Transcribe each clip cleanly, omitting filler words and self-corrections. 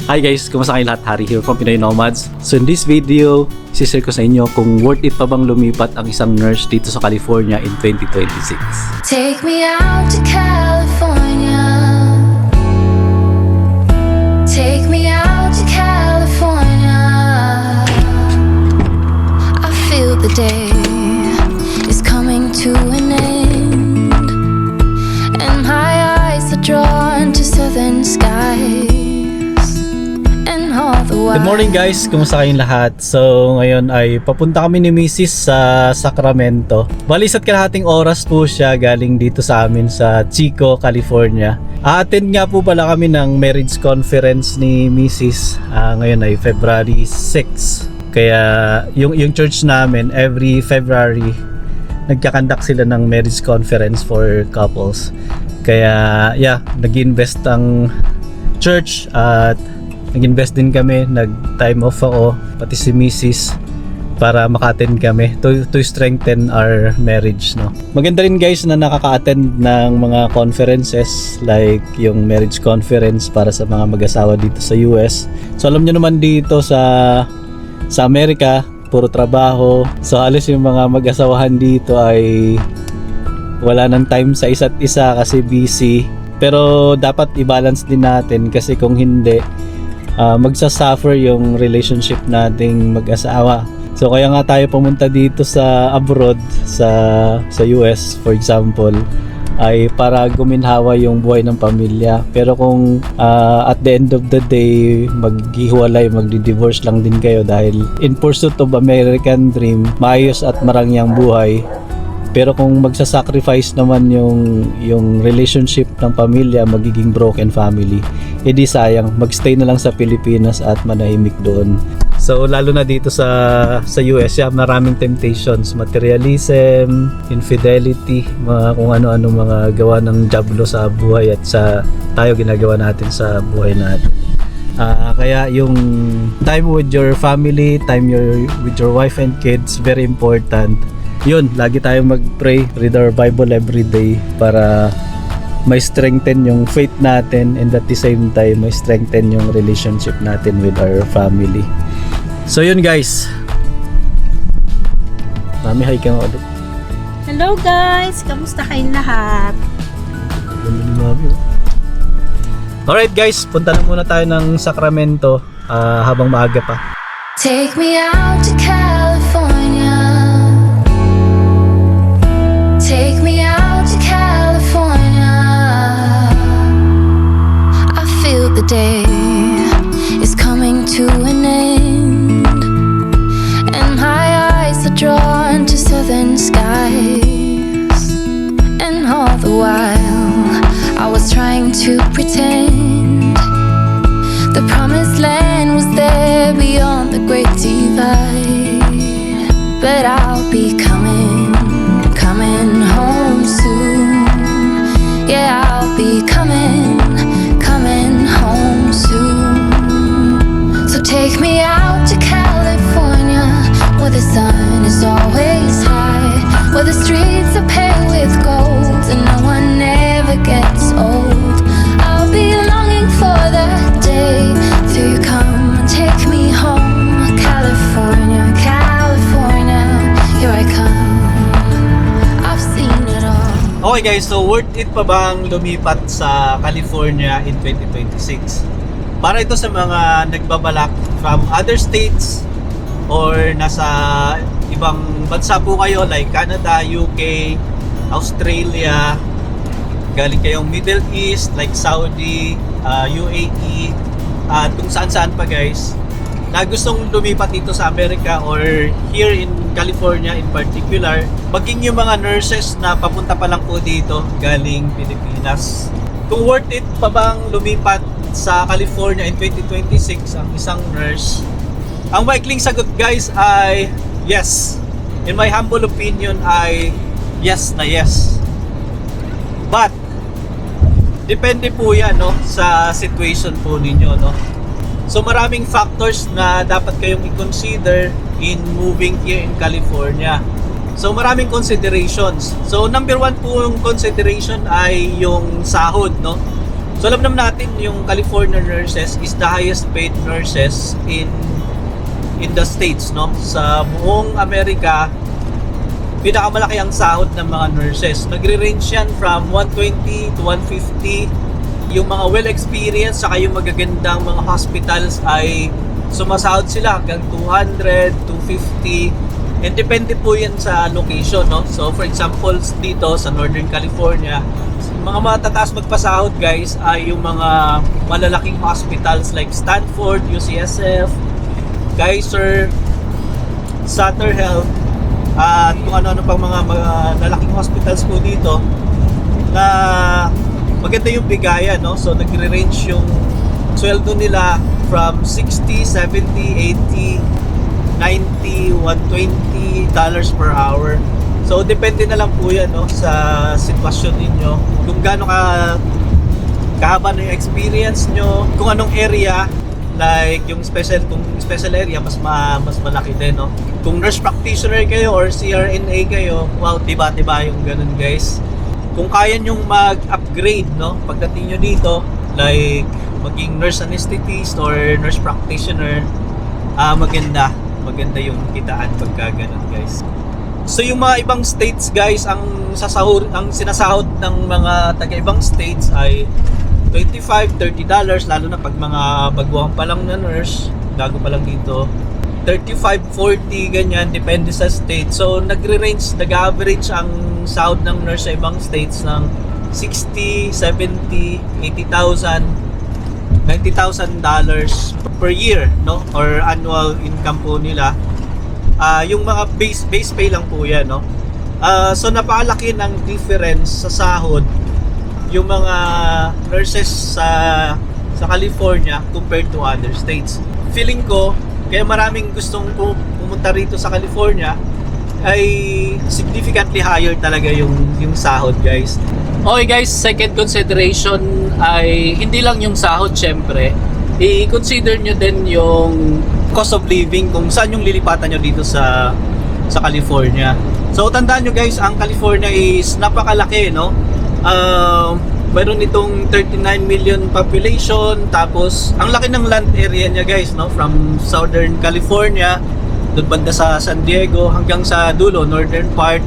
Hi guys, kumusta kayo lahat? Harry here from Pinoy Nomads. So in this video, share ko sa inyo kung worth it pa bang lumipat ang isang nurse dito sa California in 2026. Take me out to California. Take me out to California. I feel the day is coming to an end, and my eyes are drawn to southern skies. Good morning guys, kumusta kayong lahat? So ngayon ay papunta kami ni Mrs. sa Sacramento. Bali isa't kalahating oras po siya galing dito sa amin sa Chico, California. A-attend nga po pala kami ng marriage conference ni Mrs. Ngayon ay February 6. Kaya yung church namin every February nagkakandak sila ng marriage conference for couples. Kaya yeah, nag-invest ang church at nag-invest din kami, nag-time off ako, pati si Mrs. para maka-attend kami to strengthen our marriage, no. Maganda rin guys na nakaka-attend ng mga conferences like yung marriage conference para sa mga mag-asawa dito sa US. So alam niyo naman dito sa Amerika, puro trabaho. So halos yung mga mag-asawahan dito ay wala nang time sa isa't isa kasi busy. Pero dapat i-balance din natin kasi kung hindi, magsasuffer yung relationship nating mag-asawa. So kaya nga tayo pumunta dito sa abroad, sa US for example, ay para guminhawa yung buhay ng pamilya. Pero kung at the end of the day maghihiwalay, magdi-divorce lang din kayo dahil in pursuit of American dream, maayos at marangyang buhay. Pero kung magsasacrifice naman yung relationship ng pamilya, magiging broken family, edi sayang, magstay na lang sa Pilipinas at manahimik doon. So lalo na dito sa US, maraming temptations, materialism, infidelity, mga kung ano-ano mga gawa ng diablo sa buhay at sa tayo ginagawa natin sa buhay natin. Kaya yung time with your family, time with your wife and kids, very important. Yun, lagi tayong mag-pray, read our Bible every day para may strengthen yung faith natin and at the same time may strengthen yung relationship natin with our family. So yun guys. Mami, hi ka nga ulit. Hello guys! Kamusta kayong lahat? Alright guys, punta na muna tayo ng Sacramento habang maaga pa. Take me out to California. Take me out to California. I feel the day is coming to an end, and my eyes are drawn to southern skies. And all the while I was trying to pretend the promised land was there beyond the great divide. But I'll be coming home soon. Yeah, I'll be coming home soon. So take me out to California, where the sun is always high, where the streets are paved with gold and no one ever gets old. I'll be longing for that day till you come and take me home. California, California, here I come. Okay guys, so worth it pa bang lumipat sa California in 2026? Para ito sa mga nagbabalak from other states or nasa ibang bansa po kayo like Canada, UK, Australia, galing kayong Middle East like Saudi, UAE, at kung saan-saan pa guys, na gustong lumipat dito sa Amerika or here in California in particular, maging yung mga nurses na papunta pa lang po dito galing Pilipinas. Kung worth it pa bang lumipat sa California in 2026 ang isang nurse? Ang maikling sagot guys ay yes. In my humble opinion ay yes na yes. But depende po yan, no, sa situation po ninyo, no. So maraming factors na dapat kayong i-consider in moving here in California. So maraming considerations. So number one po yung consideration ay yung sahod, no? So alam naman natin yung California nurses is the highest paid nurses in the States, no? Sa buong Amerika, pinakamalaki ang sahod ng mga nurses. Nagre-range yan from 120 to 150. Yung mga well-experienced saka yung magagandang mga hospitals ay sumasahod sila hanggang 200, 250. And depende po yan sa location, no? So for example, dito sa Northern California, mga matataas magpasahod guys ay yung mga malalaking hospitals like Stanford, UCSF, Kaiser, Sutter Health, at kung ano-ano pang mga malalaking hospitals po dito na maganda yung bigayan, no? So nagre-range yung sweldo nila from 60, 70, 80, 90, 120 dollars per hour. So depende na lang po yan, no, sa sitwasyon ninyo, kung gaano kahaba na yung experience nyo, kung anong area, like yung kung special area mas malaki din, no. Kung nurse practitioner kayo or CRNA kayo, wow, diba yung ganun guys. Kung kaya nyong mag-upgrade, no, pagdating nyo dito, like maging nurse anesthetist or nurse practitioner, maganda yung kitaan pagka ganun guys. So yung mga ibang states guys, ang sinasahod ng mga taga-ibang states ay $25, $30, lalo na pag mga baguhan pa lang na nurse, bago pa lang dito, 35, 40, ganyan, depende sa state. So nag-average ang sahod ng nurse sa ibang states ng $60, $70, $80,000, $90,000 per year, no, or annual income po nila. Yung mga base pay lang po yan, no. So napakalaki ng difference sa sahod yung mga nurses sa California compared to other states. Feeling ko kaya maraming gustong pumunta rito sa California ay significantly higher talaga yung sahod guys. Okay guys, second consideration ay hindi lang yung sahod, syempre i-consider nyo din yung cost of living, kung saan yung lilipatan nyo dito sa California. So tandaan nyo guys, ang California is napakalaki, no. Mayroon itong 39 million population, tapos ang laki ng land area niya guys, no, from Southern California doon banda sa San Diego hanggang sa dulo northern part,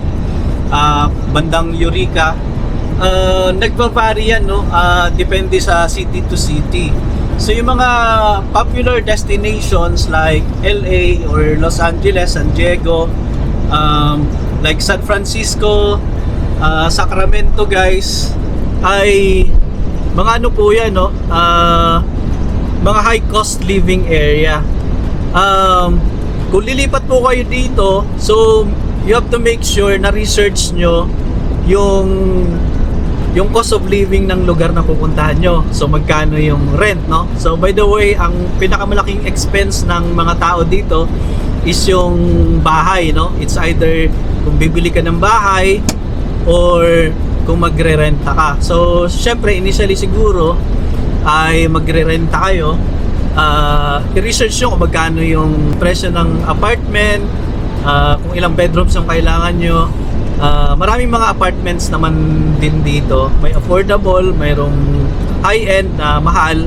bandang Eureka. Nagva-vary yan, no, depende sa city to city. So yung mga popular destinations like LA or Los Angeles, San Diego, like San Francisco, Sacramento guys, ay mga ano po yan, no, mga high cost living area. Kung lilipat po kayo dito, so you have to make sure na research nyo yung cost of living ng lugar na pupuntahan nyo. So magkano yung rent, no? So by the way, ang pinakamalaking expense ng mga tao dito is yung bahay, no? It's either kung bibili ka ng bahay or kung magre-renta ka. So syempre initially siguro ay magre-renta kayo. I-research nyo kung magkano yung presyo ng apartment, kung ilang bedrooms yung kailangan nyo. Maraming mga apartments naman din dito. May affordable, mayroong high-end na mahal,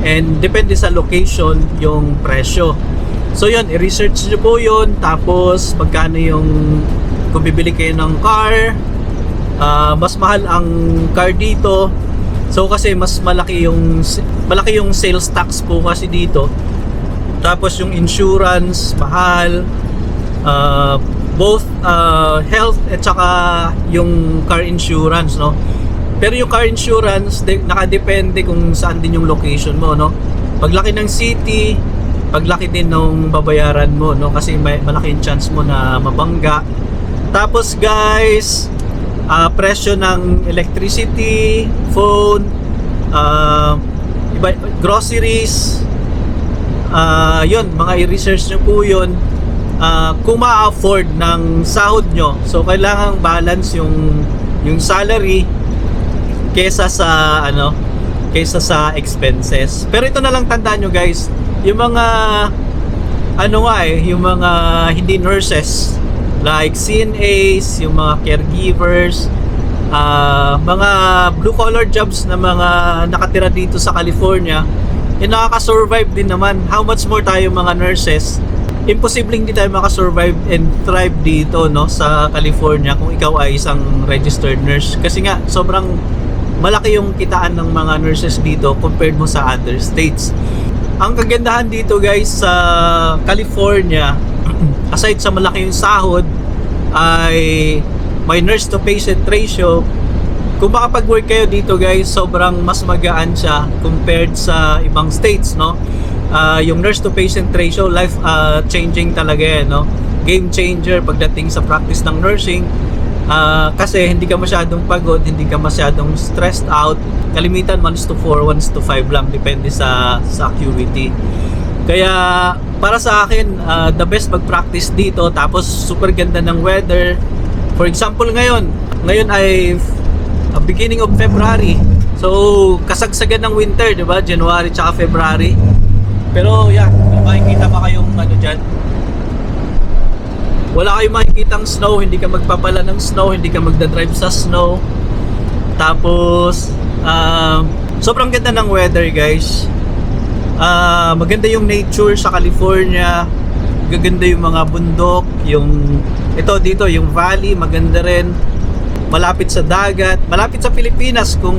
and depende sa location yung presyo. So yun, i-research nyo po yun. Tapos magkano yung kung bibili kayo ng car, mas mahal ang car dito. So kasi mas malaki yung sales tax po kasi dito. Tapos yung insurance mahal, both health at saka yung car insurance, no. Pero yung car insurance nakadepende kung saan din yung location mo, no. Paglaki ng city, paglaki din ng babayaran mo, no, kasi may malaking chance mo na mabangga. Tapos guys, presyo ng electricity, phone, groceries, yun, mga i-research nyo po yun. Kung ma-afford ng sahod nyo, so kailangan balance yung salary kesa sa expenses. Pero ito na lang tandaan nyo guys, yung mga yung mga hindi nurses like CNAs, yung mga caregivers, mga blue collar jobs na mga nakatira dito sa California, nakaka-survive din naman. How much more tayo mga nurses, imposibleng hindi tayo makasurvive and thrive dito, no, sa California kung ikaw ay isang registered nurse. Kasi nga sobrang malaki yung kitaan ng mga nurses dito compared mo sa other states. Ang kagandahan dito guys sa California, aside sa malaki yung sahod, ay may nurse to patient ratio. Kung makapag-work kayo dito guys, sobrang mas magaan siya compared sa ibang states, no? Yung nurse to patient ratio, life changing talaga yan, no? Game changer pagdating sa practice ng nursing. Kasi hindi ka masyadong pagod, hindi ka masyadong stressed out. Kalimitan 1:4, 1:5 lang, depende sa acuity. Kaya para sa akin, the best mag-practice dito. Tapos super ganda ng weather. For example, ngayon ay beginning of February. So, kasagsagan ng winter, di ba? January tsaka February. Pero, yeah, makikita pa kayong ano dyan. Wala kayong makikitang snow, hindi ka magpapala ng snow, hindi ka magdadrive sa snow. Tapos, sobrang ganda ng weather, guys. Maganda yung nature sa California. Gaganda yung mga bundok, ito dito, yung valley, maganda rin. Malapit sa dagat, malapit sa Pilipinas. Kung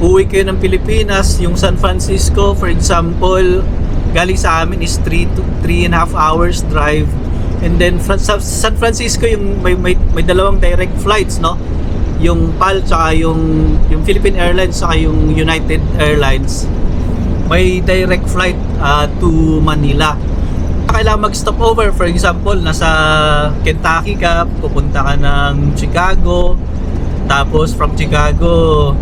uwi kayo ng Pilipinas, yung San Francisco, for example, galing sa amin is 3 to 3.5 hours drive. And then sa San Francisco, yung may dalawang direct flights, no? Yung PAL tsaka yung Philippine Airlines tsaka yung United Airlines. May direct flight to Manila. Kailangan mag-stop over. For example, nasa Kentucky ka, pupunta ka ng Chicago, tapos from Chicago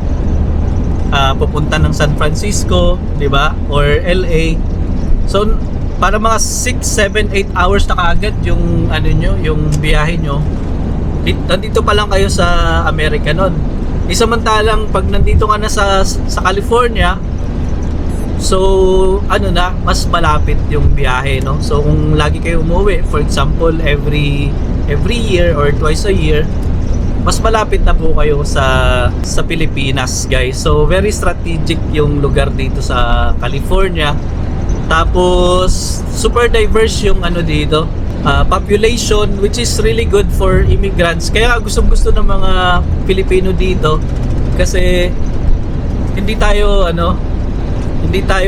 pupunta ng San Francisco, di ba? Or LA. So para mga 6, 7, 8 hours na kaagad yung ano nyo, yung biyahe nyo. Nandito pa lang kayo sa Amerika nun. Isamantalang pag nandito ka na sa California, so ano na, mas malapit yung biyahe, no? So kung lagi kayo umuwi, for example every year or twice a year, mas malapit na po kayo sa Pilipinas, guys. So very strategic yung lugar dito sa California. Tapos super diverse yung ano dito, population, which is really good for immigrants. Kaya gustong-gusto ng mga Pilipino dito kasi hindi tayo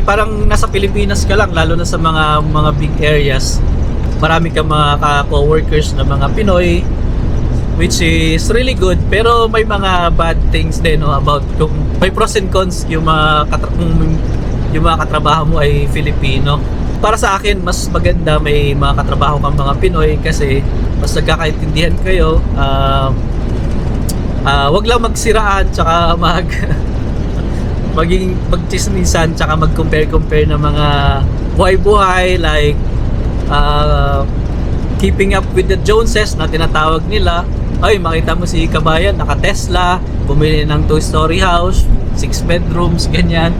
parang nasa Pilipinas ka lang, lalo na sa mga big areas. Marami kang mga co-workers na mga Pinoy, which is really good. Pero may mga bad things din, no, about kung may pros and cons yung mga katrabaho mo ay Filipino. Para sa akin, mas maganda may mga katrabaho kang mga Pinoy kasi mas nagkakaintindihan kayo. Wag lang magsiraan tsaka magchismisan tsaka mag-compare ng mga buhay-buhay, like keeping up with the Joneses na tinatawag nila. Ay, makita mo si Kabayan naka-Tesla, bumili ng 2-story house, 6 bedrooms, ganyan.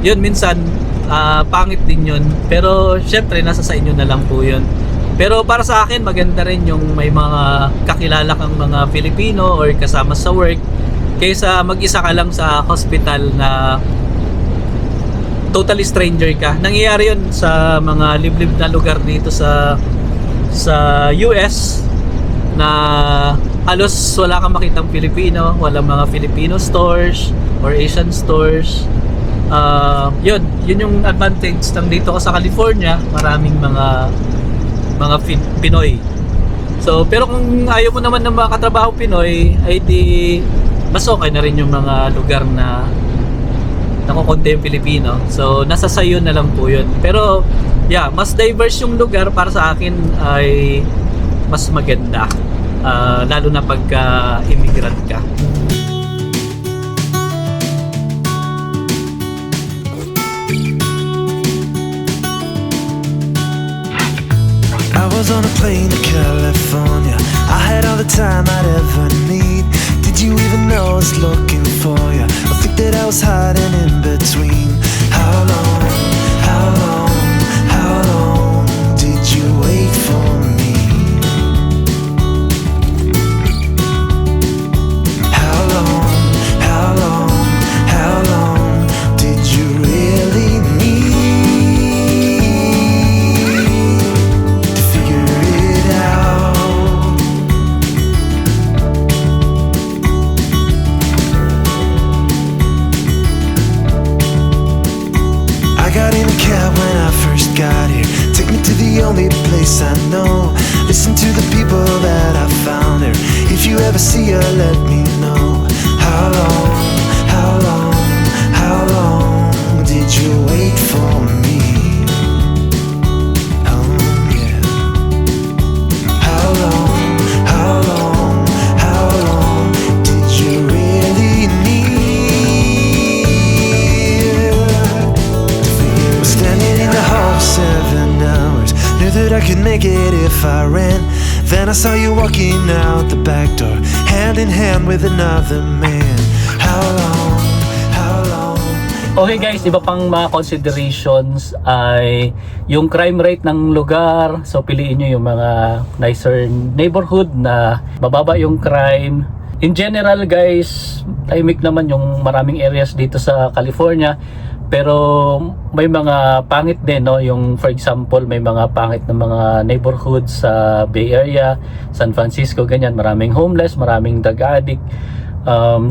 Yun minsan pangit din yun, pero syempre nasa sa inyo na lang po yun. Pero para sa akin, maganda rin yung may mga kakilala kang mga Filipino or kasama sa work, kaysa mag-isa ka lang sa hospital na totally stranger ka. Nangyayari yun sa mga liblib na lugar dito sa US na halos wala kang makitang Filipino, walang mga Filipino stores or Asian stores. Yun yung advantage ng dito ko sa California, maraming mga Pinoy. So, pero kung ayaw mo naman ng mga katrabaho Pinoy, ay di mas okay na rin yung mga lugar na nakukonte yung Pilipino. So, nasa sayo na lang po yun. Pero, yeah, mas diverse yung lugar para sa akin ay mas maganda. Lalo na pagka immigrant ka. I was on a plane to California. I had all the time I'd ever need. Did you even know I was looking for you? I think that I was hiding in between. How long did you wait for me? place I know. Listen to the people that I found there. If you ever see her, let me know. How long, how long, how long did you wait for me? Oh yeah. How long, how long, how long did you really need? Was standing in the hall 7 hours. Knew that I could make it if I ran. Then I saw you walking out the back door, hand in hand with another man. How long, how long? Okay guys, iba pang mga considerations ay yung crime rate ng lugar. So piliin nyo yung mga nicer neighborhood na mababa yung crime. In general guys, tahimik naman yung maraming areas dito sa California. Pero may mga pangit din, no? Yung for example, may mga pangit na mga neighborhoods sa Bay Area, San Francisco, ganyan. Maraming homeless, maraming drug addict.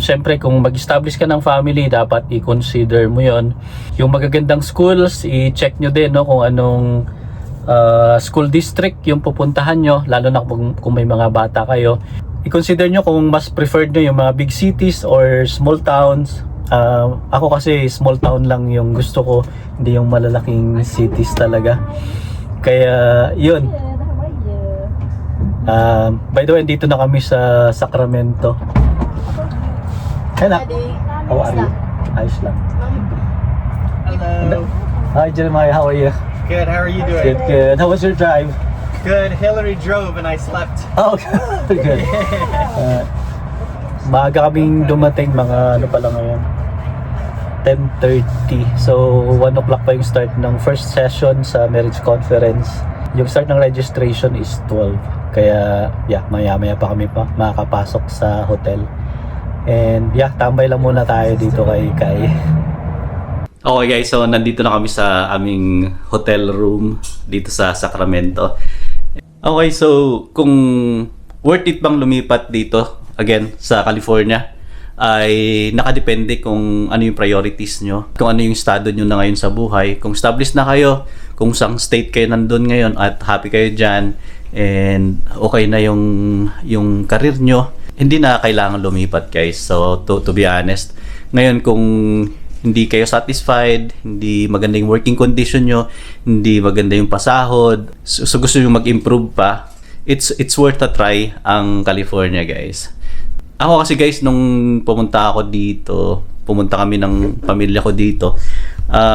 Siyempre kung mag-establish ka ng family, dapat i-consider mo yon. Yung magagandang schools, i-check nyo din, no? Kung anong school district yung pupuntahan nyo, lalo na kung may mga bata kayo. I-consider nyo kung mas preferred nyo yung mga big cities or small towns. Ako kasi small town lang yung gusto ko, hindi yung malalaking cities talaga. Kaya yun. By the way, dito na kami sa Sacramento. Hello. How are you? Ayos lang. Hello. Hi Jeremiah, how are you? Good. How are you doing? Good, good. How was your drive? Good. Hillary drove and I slept. Oh, good. Maaga kaming dumating, mga ano pala ngayon, 10:30. So 1 o'clock pa yung start ng first session sa marriage conference. Yung start ng registration is 12. Kaya yeah, maya pa kami pa makakapasok sa hotel. And yeah, tambay lang muna tayo dito kay Kai. Okay guys, so nandito na kami sa aming hotel room dito sa Sacramento. Okay, so kung worth it bang lumipat dito again sa California, ay nakadepende kung ano yung priorities nyo, kung ano yung estado nyo na ngayon sa buhay, kung established na kayo, kung saan state kayo nandun ngayon at happy kayo dyan and okay na yung career nyo, hindi na kailangan lumipat guys. So to be honest, ngayon kung hindi kayo satisfied, hindi maganda yung working condition nyo, hindi maganda yung pasahod, so gusto nyo mag-improve pa, it's worth a try ang California guys. Ako kasi guys, nung pumunta kami ng pamilya ko dito,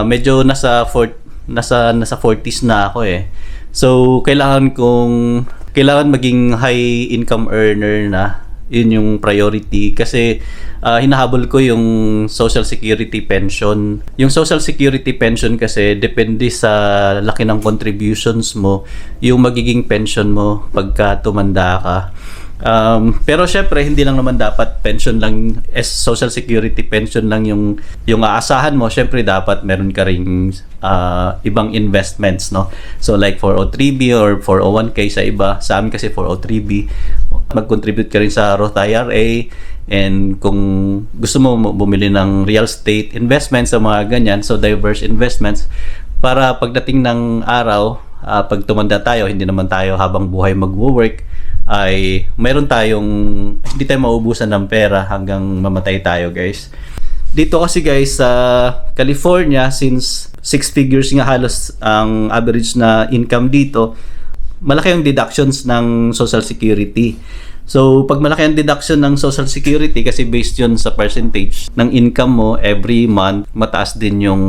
medyo nasa 40s na ako eh. So kailangan maging high income earner na. Yun yung priority kasi hinahabol ko yung Social Security pension. Yung Social Security pension kasi depende sa laki ng contributions mo yung magiging pension mo pagka tumanda ka. Pero syempre hindi lang naman dapat pension lang, Social Security pension lang yung aasahan mo. Syempre dapat meron ka ring ibang investments, no? So like 403b or 401k sa iba. Sa amin kasi 403b. Mag-contribute ka rin sa Roth IRA, and kung gusto mo bumili ng real estate investments sa mga ganyan, so diverse investments, para pagdating ng araw, pag tumanda tayo, hindi naman tayo habang buhay mag-work, ay mayroon hindi tayo maubusan ng pera hanggang mamatay tayo guys. Dito kasi guys sa California, since 6 figures nga halos ang average na income dito, malaki yung deductions ng Social Security. So pag malaki ang deduction ng Social Security, kasi based yun sa percentage ng income mo every month, mataas din yung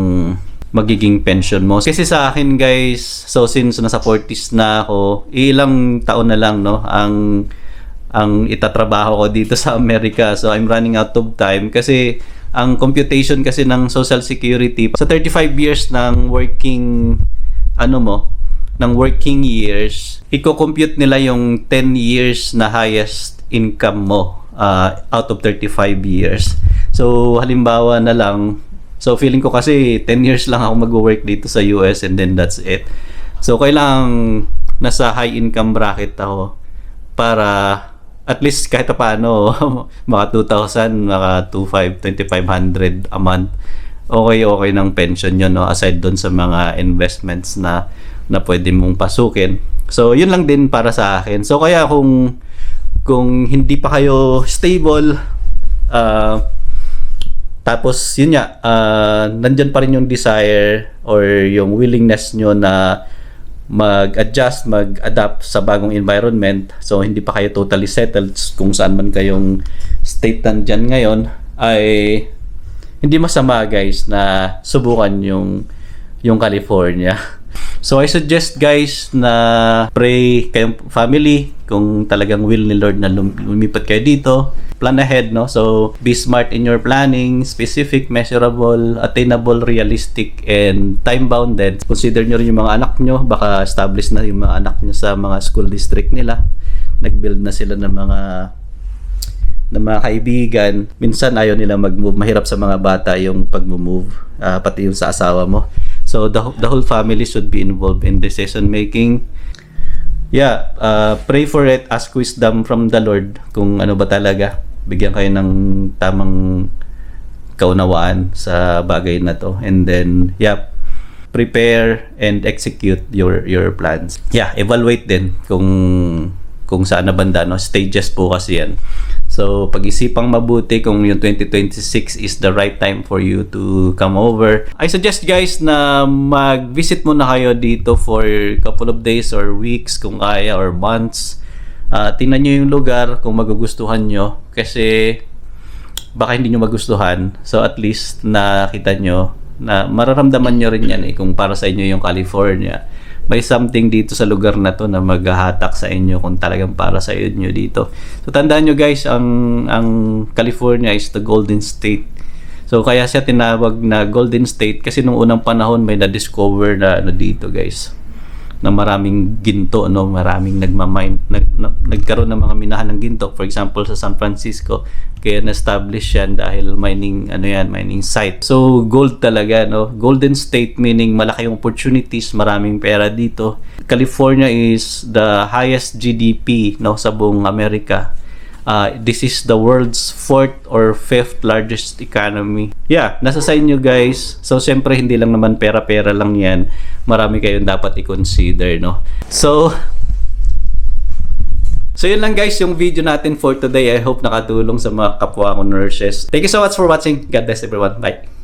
magiging pension mo. Kasi sa akin guys, so since nasa 40s na ako, ilang taon na lang, no, ang itatrabaho ko dito sa Amerika. So I'm running out of time kasi ang computation kasi ng Social Security sa 35 years ng working ng working years, i-compute nila yung 10 years na highest income mo out of 35 years. So halimbawa na lang, so feeling ko kasi 10 years lang ako mag-work dito sa US and then that's it. So kailangang nasa high income bracket ako para at least kahit paano mga 2,000, mga 2,500 a month. Okay ng pension yun, no? Aside doon sa mga investments na na pwede mong pasukin. So yun lang din para sa akin. So kaya kung hindi pa kayo stable, tapos yun nga, nandyan pa rin yung desire or yung willingness nyo na mag-adjust, mag-adapt sa bagong environment. So hindi pa kayo totally settled kung saan man kayong state nandyan ngayon, ay hindi masama guys na subukan yung California. So I suggest guys na pray kayong family kung talagang will ni Lord na lumipat kayo dito. Plan ahead, no? So be smart in your planning, specific, measurable, attainable, realistic, and time-bounded. Consider nyo rin yung mga anak nyo. Baka establish na yung mga anak nyo sa mga school district nila. Nag-build na sila ng mga kaibigan. Minsan ayaw nila mag-move. Mahirap sa mga bata yung pag-move, pati yung sa asawa mo. So the whole family should be involved in decision making. Yeah, pray for it, ask wisdom from the Lord kung ano ba talaga. Bigyan kayo ng tamang kaunawaan sa bagay na to. And then, yeah, prepare and execute your plans. Yeah, evaluate din kung saan na banda, no? Stages po kasi yan. So, pag-isipang mabuti kung yung 2026 is the right time for you to come over. I suggest guys na mag-visit muna kayo dito for a couple of days or weeks kung kaya or months. Tingnan nyo yung lugar kung magugustuhan nyo kasi baka hindi nyo magustuhan. So, at least nakita nyo na mararamdaman nyo rin yan kung para sa inyo yung California. May something dito sa lugar na to na maghahatak sa inyo kung talagang para sa inyo dito. So tandaan nyo guys, ang California is the Golden State. So kaya siya tinawag na Golden State kasi nung unang panahon may na-discover na dito guys, na maraming ginto, no? Maraming nagkaroon ng mga minahan ng ginto. For example, sa San Francisco, kaya na-establish yan dahil mining site. So, gold talaga, no? Golden State meaning malaki yung opportunities, maraming pera dito. California is the highest GDP, no, sa buong Amerika. This is the world's 4th or 5th largest economy. Yeah, nasa sa inyo guys. So, syempre, hindi lang naman pera-pera lang yan. Marami kayong dapat i-consider, no? So yun lang guys yung video natin for today. I hope nakatulong sa mga kapwa ko nurses. Thank you so much for watching. God bless everyone. Bye.